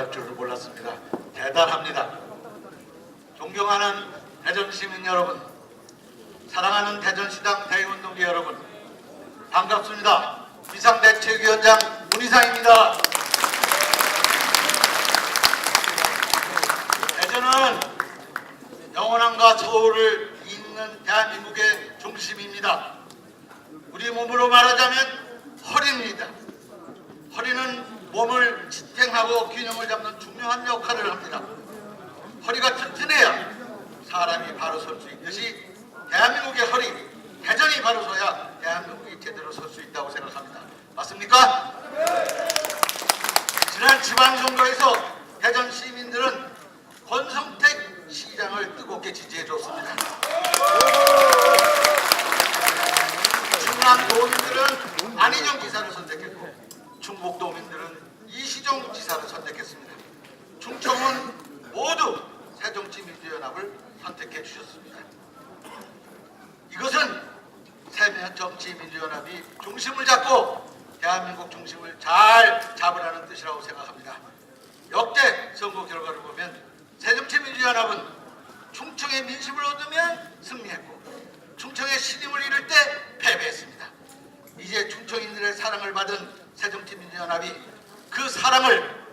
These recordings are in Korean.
할 줄을 몰랐습니다. 대단합니다. 존경하는 대전시민 여러분, 사랑하는 대전시당 대의운동계 여러분, 반갑습니다. 비상대책위원장 문희상입니다. 대전은 영원함과 서울을 잇는 대한민국의 중심입니다. 우리 몸으로 말하자면 허리입니다. 허리는 몸을 지탱하고 균형을 잡는 중요한 역할을 합니다. 허리가 튼튼해야 사람이 바로 설 수 있듯이 대한민국의 허리, 대전이 바로 서야 대한민국이 제대로 설 수 있다고 생각합니다. 맞습니까? 지난 지방선거에서 대전 시민들은 권성택 시장을 뜨겁게 지지해줬습니다. 충남 도민들은 안희정 지사를 선택했고 충북 도민들은 이시종 지사를 선택했습니다. 충청은 모두 새정치민주연합을 선택해 주셨습니다. 이것은 새정치민주연합이 중심을 잡고 대한민국 중심을 잘 잡으라는 뜻이라고 생각합니다. 역대 선거 결과를 보면 새정치민주연합은 충청의 민심을 얻으면 승리했고 충청의 신임을 잃을 때 패배했습니다. 이제 충청인들의 사랑을 받은 새정치민주연합이 그 사랑을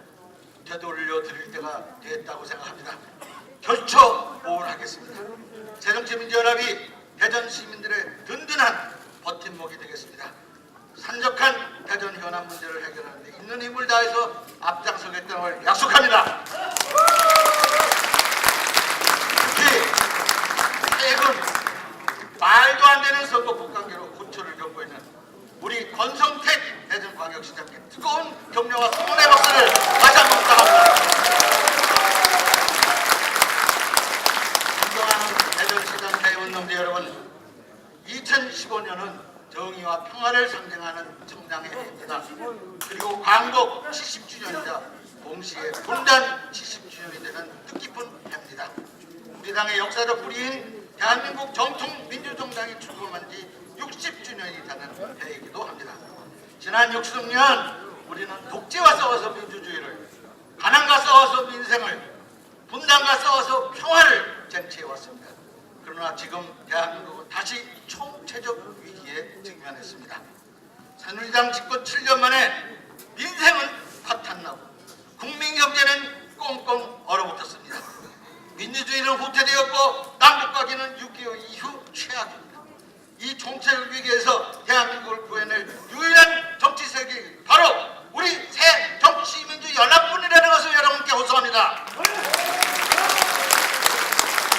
되돌려 드릴 때가 됐다고 생각합니다. 결초 보훈하겠습니다. 새정치민주연합이 대전 시민들의 든든한 버팀목이 되겠습니다. 산적한 대전 현안 문제를 해결하는 데 있는 힘을 다해서 앞장서겠다는 걸 약속합니다. 특히 최근 말도 안 되는 선거법 관계로 고초를 겪고 있는 우리 권성택 대전광역시장께 뜨거운 격려와 소문의 박수를 다시 한번 부탁합니다. 존경하는 대전시장 대의원님들 여러분, 2015년은 정의와 평화를 상징하는 청량의 해입니다. 그리고 광복 70주년이자 동시에 분단 70주년이 되는 뜻깊은 해입니다. 우리 당의 역사적 뿌리인 대한민국 정통 민주정당이 출범한 지 60주년이 되는 해이기도 합니다. 지난 60년 우리는 독재와 싸워서 민주주의를, 가난과 싸워서 민생을, 분단과 싸워서 평화를 쟁취해왔습니다. 그러나 지금 대한민국은 다시 총체적 위기에 직면했습니다. 새누리당 집권 7년 만에 민생은 파탄나고 국민경제는 꽁꽁 얼어붙었습니다. 민주주의는 후퇴되었고 남북과기는 6.25 이후 최악입니다. 이 총체적 위기에서 대한민국을 구해낼 유일한 정치세력이 바로 우리 새정치민주연합뿐이라는 것을 여러분께 호소합니다.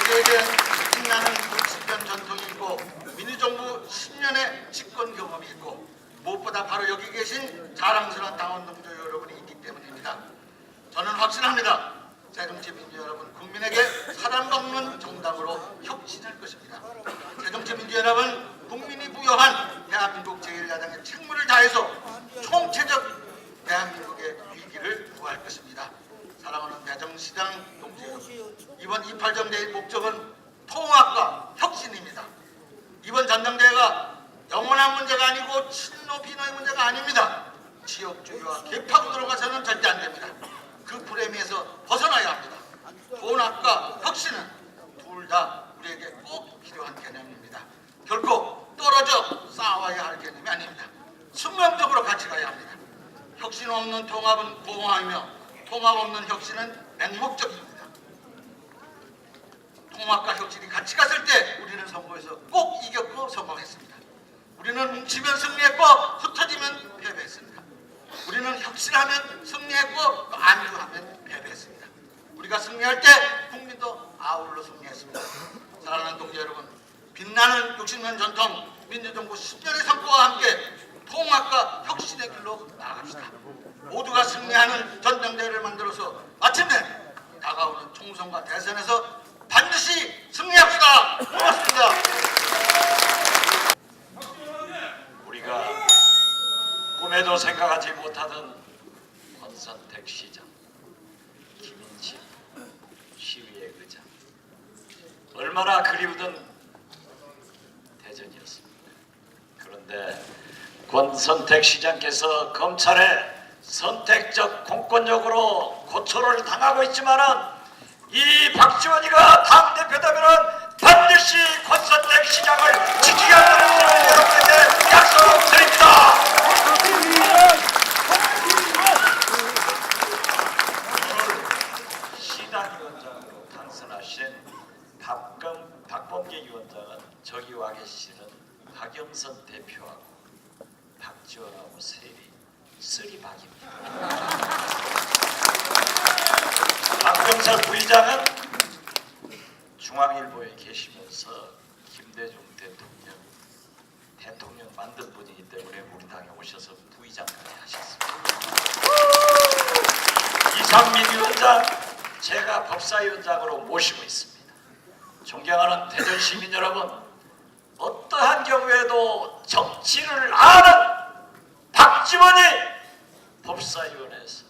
우리에게 빛나는 60년 전통이 있고 민주정부 10년의 집권 경험이 있고 무엇보다 바로 여기 계신 자랑스러운 당원 동조 여러분이 있기 때문입니다. 저는 확신합니다. 새정치민주 여러분, 국민에게 사랑받는 정당으로 혁신할 것입니다. 새정치민주연합은 국민이 부여한 대한민국 제1야당의 책무를 다해서 총체적 대한민국의 위기를 구할 것입니다. 사랑하는 대전시장 동지 여러분, 이번 28정대의 목적은 통합과 혁신입니다. 이번 전당대회가 영원한 문제가 아니고 친노 비노의 문제가 아닙니다. 지역주의와 개파로 들어가서는 절대 안 됩니다. 그 프레임에서 벗어나야 합니다. 통합과 혁신은 둘 다 우리에게 꼭 필요한 개념입니다. 결코 떨어져 싸워야 할 개념이 아닙니다. 순간적으로 같이 가야 합니다. 혁신 없는 통합은 공허하며 통합 없는 혁신은 맹목적입니다. 통합과 혁신이 같이 갔을 때 우리는 선거에서 꼭 이겼고 성공했습니다. 우리는 뭉치면 승리했고 흩어지면 패배했습니다. 우리는 혁신하면 승리했고 안주하면 패배했습니다. 우리가 승리할 때 국민도 아울러 승리했습니다. 사랑하는 동지 여러분, 빛나는 60년 전통 민주정부 10년의 성과와 함께 통합과 혁신의 길로 나아갑시다. 모두가 승리하는 전당대회를 만들어서 마침내 다가오는 총선과 대선에서 반드시 승리합시다. 고맙습니다. 우리가 꿈에도 생각하지 못하던 권선택 시장, 김인식 시위의 의장, 얼마나 그리우던 대전이었습니까? 그런데 권선택 시장께서 검찰의 선택적 공권력으로 고초를 당하고 있지만은 이 박지원이가 당대표되면은 반드시 권선택 시장을 지키겠다는 것을 여러분에게 약속드립니다. 오늘 시당위원장으로 당선하신 박범계 위원장은 저기 와 계시는 박영선 대표하고 박지원하고 셀이 쓰리박입니다. 박병철 부의장은 중앙일보에 계시면서 김대중 대통령 만든 분이기 때문에 우리 당에 오셔서 부의장까지 하셨습니다. 이상민 위원장 제가 법사위원장으로 모시고 있습니다. 존경하는 대전 시민 여러분, 어떠한 경우에도 정치를 아는 박지원이 법사위원회에서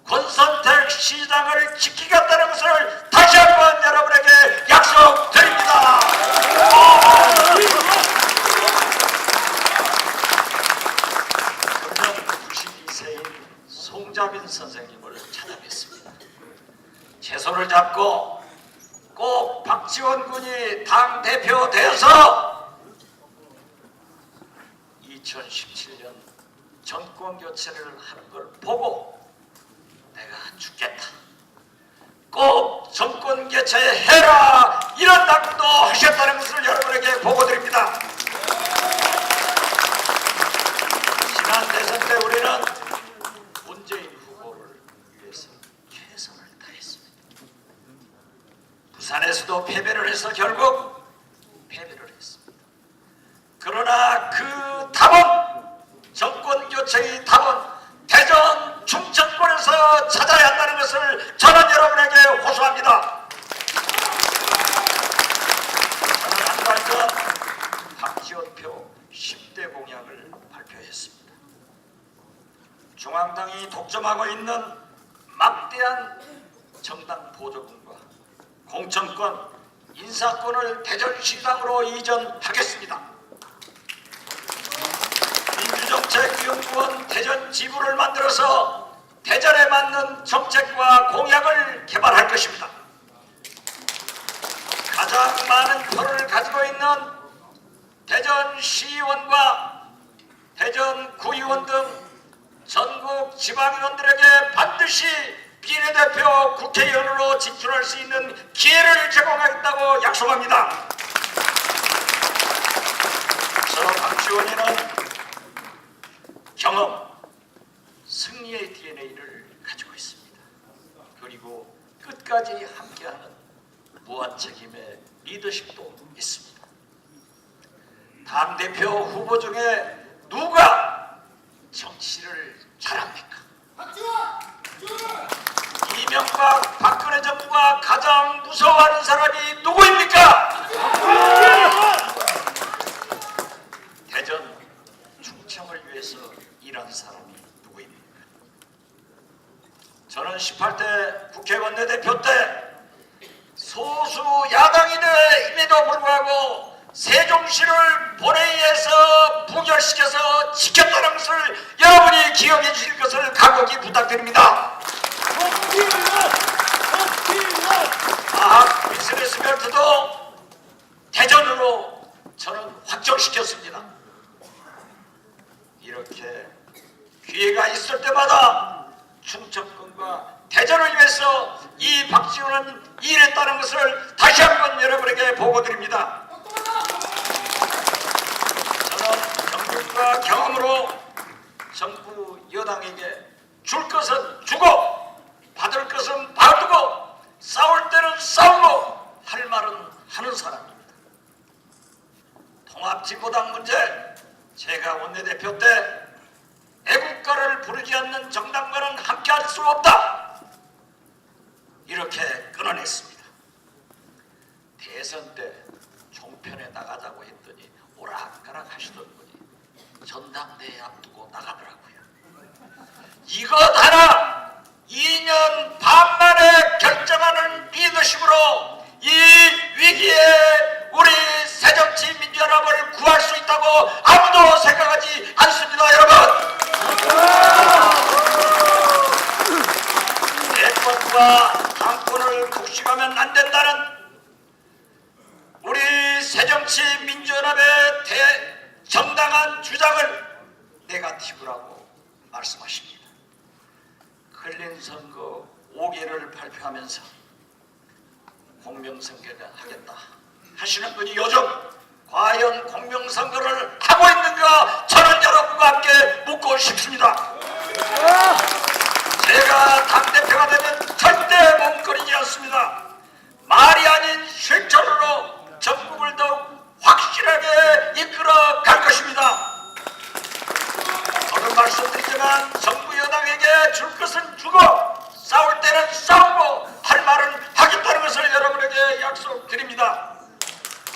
권선택 시장을 지키겠다는 것을 다시 한번 여러분에게 약속드립니다. 금년 92세인 송자빈 선생님을 찾아뵙습니다. 제 손을 잡고 꼭 박지원 군이 당대표 되어서 2017년 정권교체를 하는 걸 보고 내가 죽겠다, 꼭 정권교체해라, 이런 당도 하셨다는 것을 여러분에게 보고드립니다. 지난 대선 때 우리는 문재인 후보를 위해서 최선을 다했습니다. 부산에서도 패배를 해서 결국 패배를 했습니다. 그러나 그 답은, 정권교체의 답은 대전 충청권에서 찾아야 한다는 것을 저는 여러분에게 호소합니다. 저는 한 달 전 박지원표 10대 공약을 발표했습니다. 중앙당이 독점하고 있는 막대한 정당 보조금과 공천권, 인사권을 대전시당으로 이전하겠습니다. 민주정책위원회원 대전 지부를 만들어서 대전에 맞는 정책과 공약을 개발할 것입니다. 가장 많은 표를 가지고 있는 대전시의원과 대전구의원 등 전국 지방의원들에게 반드시 비례대표 국회의원으로 진출할 수 있는 기회를 제공하겠다고 약속합니다. 저 박지원이는 경험, 승리의 DNA를 가지고 있습니다. 그리고 끝까지 함께하는 무한책임의 리더십도 있습니다. 당대표 후보 중에 누가 정치를 잘합니까? 이명박, 박근혜 정부가 가장 무서워하는 사람이 누구입니까? 대전, 충청을 위해서 일한 사람이 누구입니까? 저는 18대 국회 원내대표 때 소수 야당이 임에도 불구하고 세종시를 본회의에서 부결시켜서 지켰다는 것을 여러분이 기억해 주실 것을 간곡히 부탁드립니다. 아학 비즈니스 벨트도 대전으로 저는 확정시켰습니다. 이렇게 기회가 있을 때마다 충청권과 대전을 위해서 이 박지원은 일했다는 것을 다시 한번 여러분에게 보고드립니다. 저는 경륜과 경험으로 정부 여당에게 줄 것은 주고 받을 것은 받고 싸울 때는 싸우고 할 말은 하는 사람입니다. 통합진보당 문제, 제가 원내대표 때 애국가를 부르지 않는 정당과는 함께할 수 없다, 이렇게 끊어냈습니다. 대선 때 종편에 나가자고 했더니 오락가락 하시던 분이 전당대회 앞두고 나가더라고요. 이것 하나 2년 반 만에 결정하는 리더십으로 이 위기에 우리 새정치민주연합을 구할 수 있다고 아무도 생각하지 않습니다. 여러분, 새정치민주연합의 정당한 주장을 네거티브라고 말씀하십니다. 근린 선거 5개를 발표하면서 공명선거를 하겠다 하시는 분이 요즘 과연 공명선거를 하고 있는가, 저는 여러분과 함께 묻고 싶습니다. 제가 당대표가 되면 절대 몸거리지 않습니다. 말이 아닌 실천으로 전국을 더욱 확실하게 이끌어 갈 것입니다. 저는 말씀드리지만 정부 여당에게 줄 것은 주고 싸울 때는 싸우고 할 말은 하겠다는 것을 여러분에게 약속드립니다.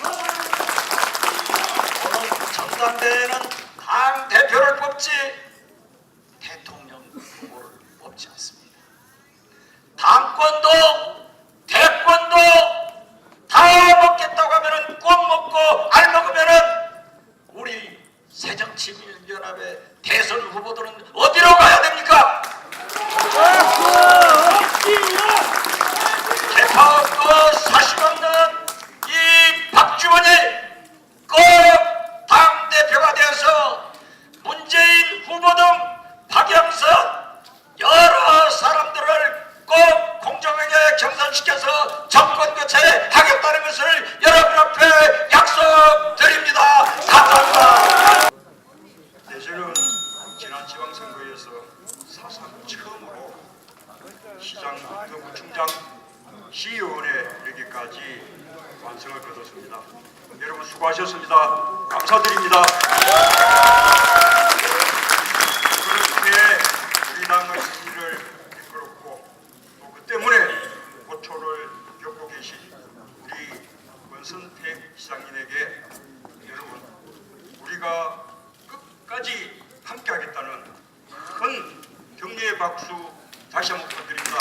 오늘 전당대회는 당 대표를 뽑지 대통령 후보를 뽑지 않습니다. 당권도 대권도 다 먹겠다고 하면은 꼭 먹고 알 먹으면은 우리 새정치민주연합의 대선 후보들은 어디로 가야 됩니까? 개파 없고 사실 없는 이 박지원이 꼭 당대표가 되어서 문재인 후보 등 박영선 여러 사람들을 꼭 공정하게 경선시켜서 정권 교체하겠다는 것을 여러분 앞에 약속드립니다. 감사합니다. 대전은 지난 지방선거에서 사상 처음으로 시장부터 구청장, 시의원에 이르기까지 완성을 거뒀습니다. 여러분 수고하셨습니다. 감사드립니다. 그렇게 우리 당의 승리를 이끌었고 또 그 때문에 고초를 겪고 계신 우리 권선택 시장님에게 여러분 우리가 끝까지 함께하겠다는 큰 격려의 박수 다시 한번 부탁드립니다.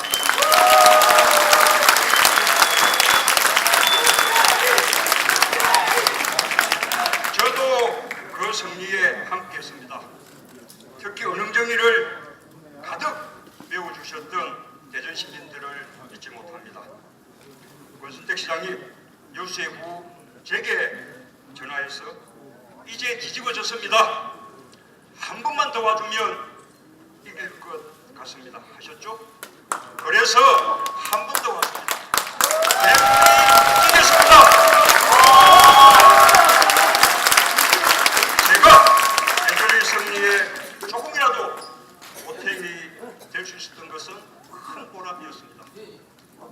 저도 그 승리에 함께했습니다. 특히 은흥정의를 가득 메워주셨던 대전 시민들을 잊지 못합니다. 권순택 시장이 뉴스에 후 제게 전화해서 이제 뒤집어졌습니다. 한 번만 더 와주면 이길 것 같습니다 하셨죠? 그래서 한 번 더 왔습니다. 대부분이 이겼습니다. 제가 대전의 승리에 조금이라도 보탬이 될 수 있었던 것은 큰 보람이었습니다.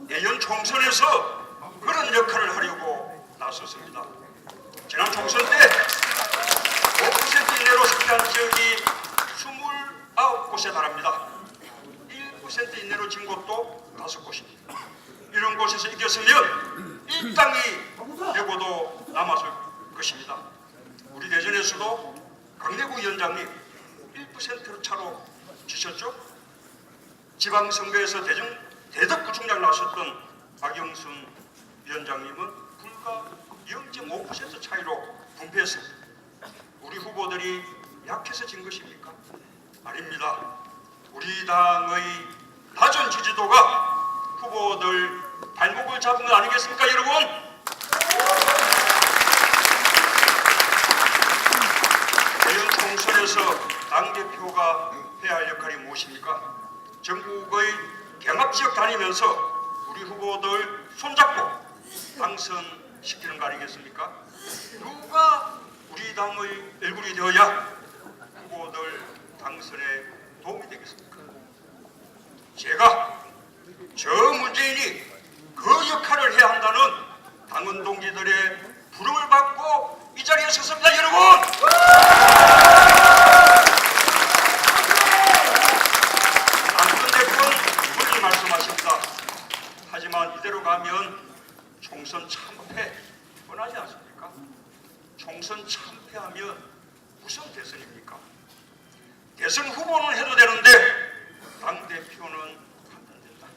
내년 총선에서 그런 역할을 하려고 나섰습니다. 지난 총선 때 5% 이내로 승리한 지역이 29곳에 달합니다. 1% 이내로 진 곳도 5곳입니다. 이런 곳에서 이겼으면 이 땅이 되고도 남았을 것입니다. 우리 대전에서도 강대구 위원장님 1% 차로 지셨죠? 지방선거에서 대덕구청장 나섰던 박영순 위원장님은 불과 0.5% 차이로 분패했습니다. 우리 후보들이 약해서 진 것입니까? 아닙니다. 우리 당의 낮은 지지도가 후보들 발목을 잡은 거 아니겠습니까, 여러분? 내년 총선에서 당대표가 해야 할 역할이 무엇입니까? 전국의 경합지역 다니면서 우리 후보들 손잡고 당선시키는 거 아니겠습니까? 누가 우리 당의 얼굴이 되어야 후보들 당선에 도움이 되겠습니까? 제가 저 문재인이 그 역할을 해야 한다는 당원 동지들의 부름을 받고 이 자리에 섰습니다, 여러분! 당선대권 분이 말씀하십니다. 하지만 이대로 가면 총선 참패 뻔하지 않습니까? 총선 참패하면 무슨 대선입니까? 대선 후보는 해도 되는데 당대표는 하면 안 된다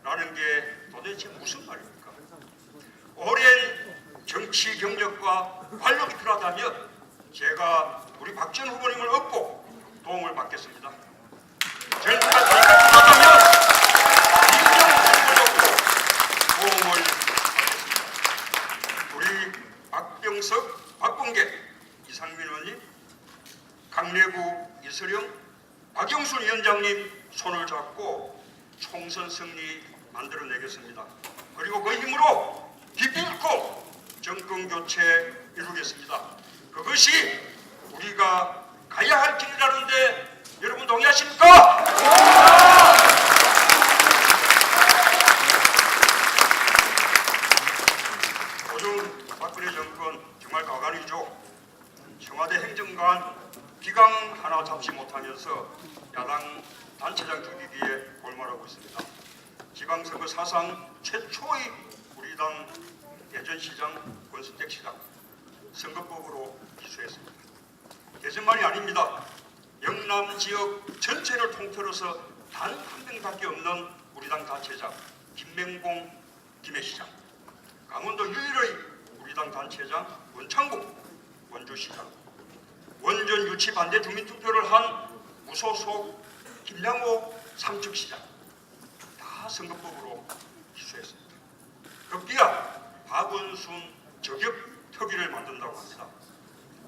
라는 게 도대체 무슨 말입니까? 오랜 정치 경력과 관록이 필요하다면 제가 우리 박지원 후보님을 얻고 도움을 받겠습니다. 정치가 저희가 필요하다면 이명 후보님을 얻고 도움을 받겠습니다. 우리 박병석, 박범계, 이상민 의원님, 강래구 이슬영, 박영순 위원장님 손을 잡고 총선 승리 만들어내겠습니다. 그리고 그 힘으로 기필코 정권 교체 이루겠습니다. 그것이 우리가 가야 할 길이라는데 여러분 동의하십니까? 요즘 박근혜 정권 정말 가관이죠. 청와대 행정관 기강 하나 잡지 못하면서 야당 단체장 죽이기에 골몰하고 있습니다. 지방선거 사상 최초의 우리 당 대전시장 권순택 시장 선거법으로 기소했습니다. 대전만이 아닙니다. 영남 지역 전체를 통틀어서 단 한 명밖에 없는 우리 당 단체장 김맹공 김해시장, 강원도 유일의 우리 당 단체장 원창국 원주시장, 원전 유치 반대 주민투표를 한 무소속 김양호 삼척시장 다 선거법으로 기소했습니다. 급기야 박원순 저격 특위를 만든다고 합니다.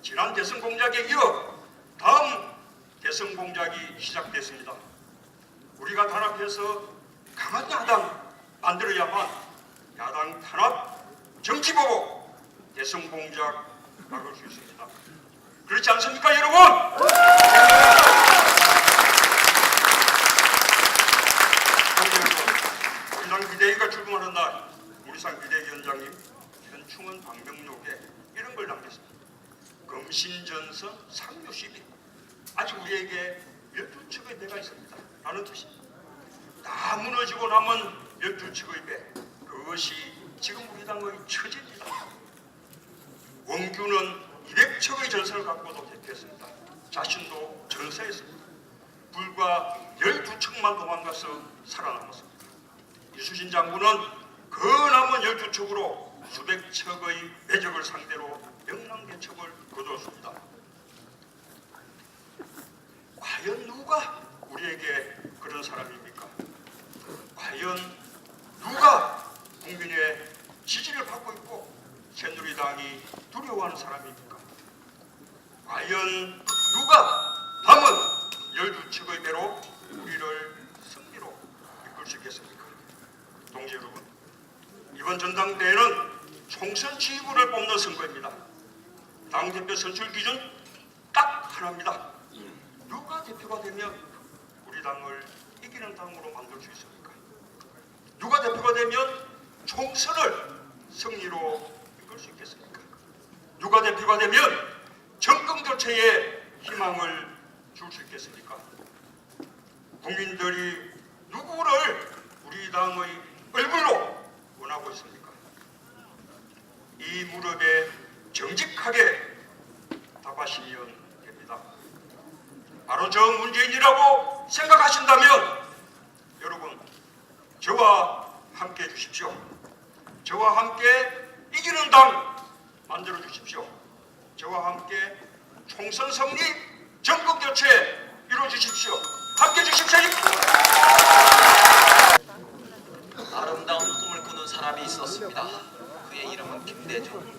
지난 대선 공작에 이어 다음 대선 공작이 시작됐습니다. 우리가 단합해서 강한 야당 만들어야만 야당 탄압 정치 보고 대선 공작 막을 수 있습니다. 그렇지 않습니까, 여러분? 우리 당 비대위가 출범하는 날 우리상 비대위원장님 현충원 방명록에 이런 걸 남겼습니다. 금신전선 상류시비 아직 우리에게 12척의 배가 있습니다 라는 뜻입니다. 다 무너지고 남은 12척의 배, 그것이 지금 우리 당의 처지입니다. 원규는 200척의 전선을 갖고도 대피했습니다. 자신도 전사했습니다. 불과 12척만 도망가서 살아남았습니다. 이수진 장군은 그 남은 12척으로 수백 척의 매적을 상대로 명랑대첩을 거두었습니다. 과연 누가 우리에게 그런 사람입니까? 과연 누가 국민의 지지를 받고 있고 새누리당이 두려워하는 사람입니까? 과연 누가 남은 12척의 배로 우리를 승리로 이끌 수 있겠습니까? 동지 여러분, 이번 전당대회는 총선 지휘부를 뽑는 선거입니다. 당대표 선출 기준 딱 하나입니다. 누가 대표가 되면 우리 당을 이기는 당으로 만들 수 있습니까? 누가 대표가 되면 총선을 승리로 이끌 수 있겠습니까? 누가 대표가 되면 정권 교체에 희망을 줄 수 있겠습니까? 국민들이 누구를 우리 당의 얼굴로 원하고 있습니까? 이 무렵에 정직하게 답하시면 됩니다. 바로 저 문재인이라고 생각하신다면 여러분 저와 함께 해주십시오. 저와 함께 이기는 당 만들어 주십시오. 저와 함께 총선 승리, 정권 교체 이루어 주십시오. 함께 해주십시오. 아름다운 꿈을 꾸는 사람이 있었습니다. 그의 이름은 김대중.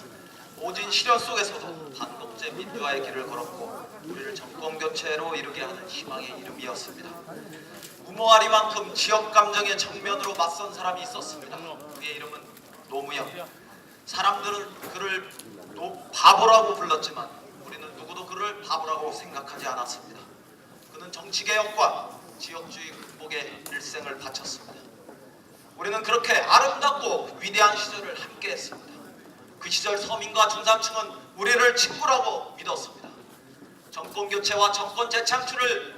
오진 시련 속에서도 반독재 민주화의 길을 걸었고 우리를 정권 교체로 이르게 하는 희망의 이름이었습니다. 무모하리만큼 지역 감정의 정면으로 맞선 사람이 있었습니다. 그의 이름은 노무현. 사람들은 그를 바보라고 불렀지만 우리는 누구도 그를 바보라고 생각하지 않았습니다. 그는 정치개혁과 지역주의 극복에 일생을 바쳤습니다. 우리는 그렇게 아름답고 위대한 시절을 함께했습니다. 그 시절 서민과 중산층은 우리를 친구라고 믿었습니다. 정권교체와 정권 재창출을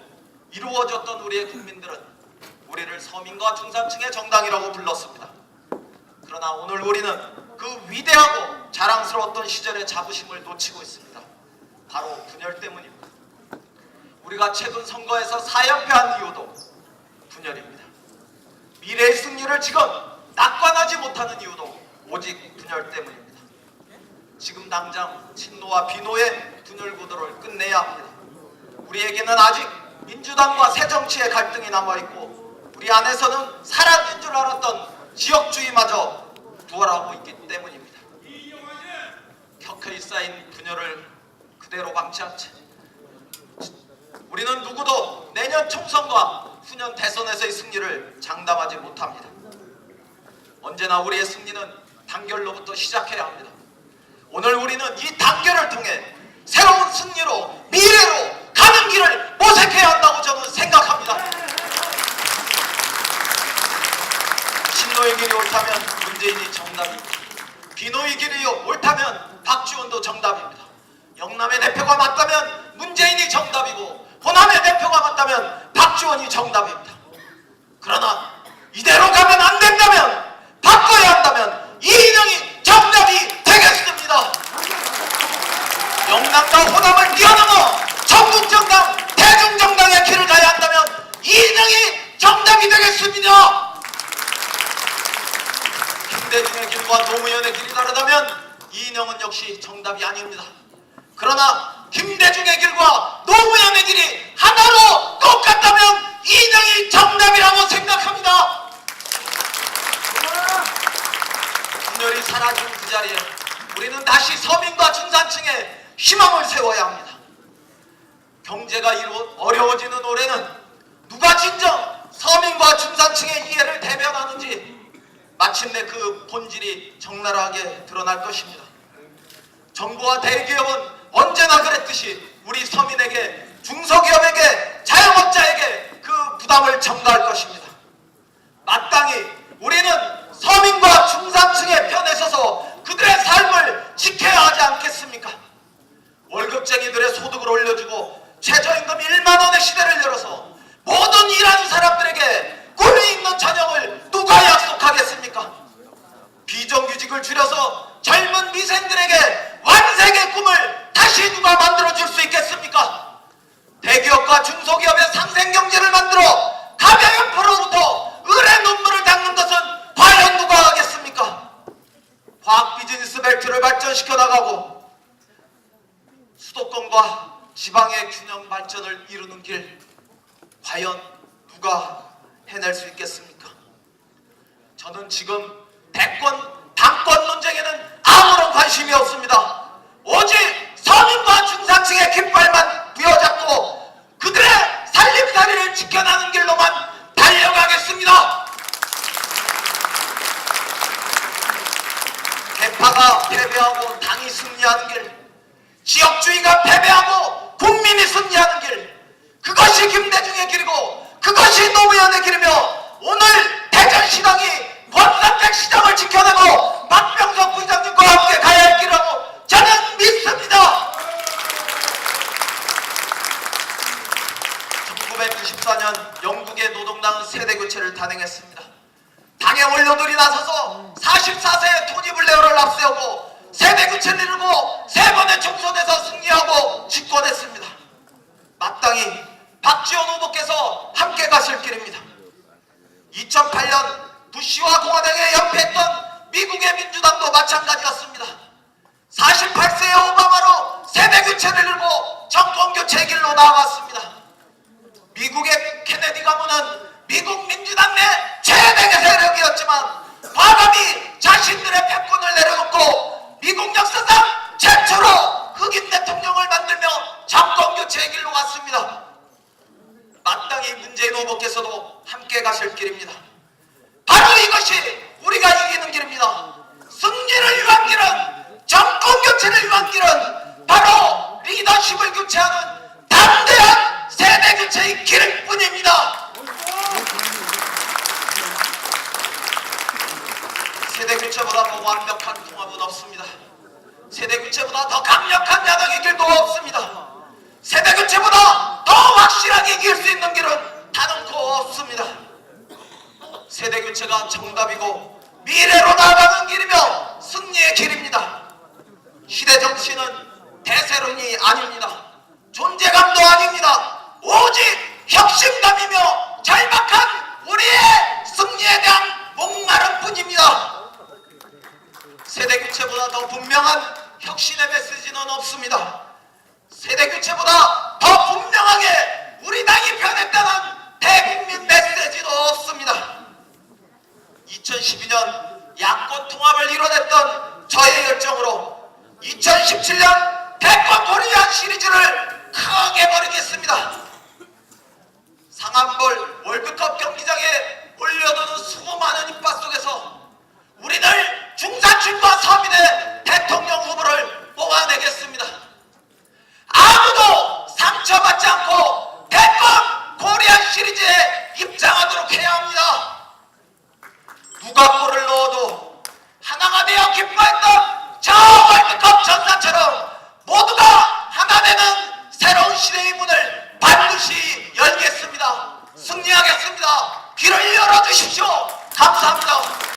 이루어줬던 우리의 국민들은 우리를 서민과 중산층의 정당이라고 불렀습니다. 그러나 오늘 우리는 그 위대하고 자랑스러웠던 시절의 자부심을 놓치고 있습니다. 바로 분열 때문입니다. 우리가 최근 선거에서 사연패한 이유도 분열입니다. 미래의 승리를 지금 낙관하지 못하는 이유도 오직 분열 때문입니다. 지금 당장 친노와 비노의 분열 구도를 끝내야 합니다. 우리에게는 아직 민주당과 새정치의 갈등이 남아있고 우리 안에서는 사라진 줄 알았던 지역주의마저 부활하고 있기 때문입니다. 분열을 그대로 방치한 채 우리는 누구도 내년 총선과 후년 대선에서의 승리를 장담하지 못합니다. 언제나 우리의 승리는 단결로부터 시작해야 합니다. 오늘 우리는 이 단결을 통해 새로운 승리로 미래로 가는 길을 모색해야 한다고 저는 생각합니다. 친노의 길이 옳다면 문재인이 정답입니다. 비노의 길이 옳다면 박지원도 정답입니다. 영남의 대표가 맞다면 문재인이 정답이고 호남의 대표가 맞다면 박지원이 정답입니다. 그러나 이대로 가면 안 된다면 바꿔야 한다면 이인영이 정답이 되겠습니다. 영남과 호남을 뛰어넘어 전국정당 대중정당의 길을 가야 한다면 이인영이 정답이 되겠습니다. 김대중의 길과 노무현의 길이 다르다면 이인영은 역시 정답이 아닙니다. 그러나 김대중의 길과 노무현의 길이 하나로 똑같다면 이인영이 정답이라고 생각합니다. 분열이 사라진 그 자리에 우리는 다시 서민과 중산층에 희망을 세워야 합니다. 경제가 어려워지는 올해는 누가 진정 서민과 중산층의 이해를 대변하는지 마침내 그 본질이 적나라하게 드러날 것입니다. 정부와 대기업은 언제나 그랬듯이 우리 서민에게, 중소기업에게, 자영업자에게 그 부담을 전가할 것입니다. 마땅히 우리는 서민과 중산층의 편에 서서 그들의 삶을 지켜야 하지 않겠습니까? 월급쟁이들의 소득을 올려주고 최저임금 1만 원의 시대를 열어서 모든 일하는 사람들에게 꿈이 있는 저녁을 누가 약속하겠습니까? 비정규직을 줄여서 젊은 미생들에게 완생의 꿈을 다시 누가 만들어줄 수 있겠습니까? 대기업과 중소기업의 상생경제를 만들어 가병연포로부터 을의 눈물을 닦는 것은 과연 누가 하겠습니까? 과학 비즈니스 벨트를 발전시켜 나가고 수도권과 지방의 균형 발전을 이루는 길 과연 누가 해낼 수 있겠습니까? 저는 지금 대권, 당권 논쟁에는 아무런 관심이 없습니다. 오직 서민과 중산층의 깃발만 부여잡고 그들의 살림살이를 지켜나가는 길로만 달려가겠습니다. 대파가 패배하고 당이 승리하는 길, 지역주의가 패배하고 국민이 승리하는 길, 그것이 김대중의 길이고 그것이 노무현의 길이며 오늘 대전시당이 권선택 시장을 지켜내고 박병석 부회장님과 함께 가야 할 길이라고 저는 믿습니다. 1994년 영국의 노동당은 세대교체를 단행했습니다. 당의 원료들이 나서서 44세의 토니 블레어를 앞세우고 세대교체를 이루고 3번의 총선에서 승리하고 집권했습니다. 마땅히 박지원 후보께서 함께 가실 길입니다. 2008년 부시와 공화당에 연패했던 미국의 민주당도 마찬가지였습니다. 48세의 오바마로 세대교체를 이루고 정권교체 길로 나아갔습니다. 미국의 케네디 가문은 미국 민주당 내 최대 세력이었지만 과감히 자신들의 패권을 내려놓고 미국 역사상 최초로 흑인 대통령을 만들며 정권교체의 길로 갔습니다. 마땅히 문재인 후보께서도 함께 가실 길입니다. 바로 이것이 우리가 이기는 길입니다. 승리를 위한 길은, 정권교체를 위한 길은 바로 리더십을 교체하는 담대한 세대교체의 길일 뿐입니다. 세대교체보다 더 완벽한 통합은 없습니다. 세대교체보다 더 강력한 야당의 길도 없습니다. 세대교체보다 더 확실하게 이길 수 있는 길은 단언코 없습니다. 세대교체가 정답이고 미래로 나아가는 길이며 승리의 길입니다. 시대정치는 대세론이 아닙니다. 존재감도 아닙니다. 오직 혁신감이며 절박한 우리의 승리에 대한 목마름 뿐입니다. 세대교체보다 더 분명한 혁신의 메시지는 없습니다. 세대교체보다 더 분명하게 우리 당이 변했다는 대국민 메시지도 없습니다. 2012년 야권 통합을 이뤄냈던 저의 열정으로 2017년 대권 코리안 시리즈를 크게 벌이겠습니다. 상암볼 월드컵 경기장에 몰려드는 수많은 입맛 속에서 우리는 중산층과 서민의 대통령 후보를 뽑아내겠습니다. 아무도 상처받지 않고 대권 코리안 시리즈에 입장하도록 해야 합니다. 누가 골을 넣어도 하나가 되어 기뻐했던 저 월드컵 전사처럼 모두가 하나 되는 새로운 시대의 문을 반드시 열겠습니다. 승리하겠습니다. 귀를 열어주십시오. 감사합니다.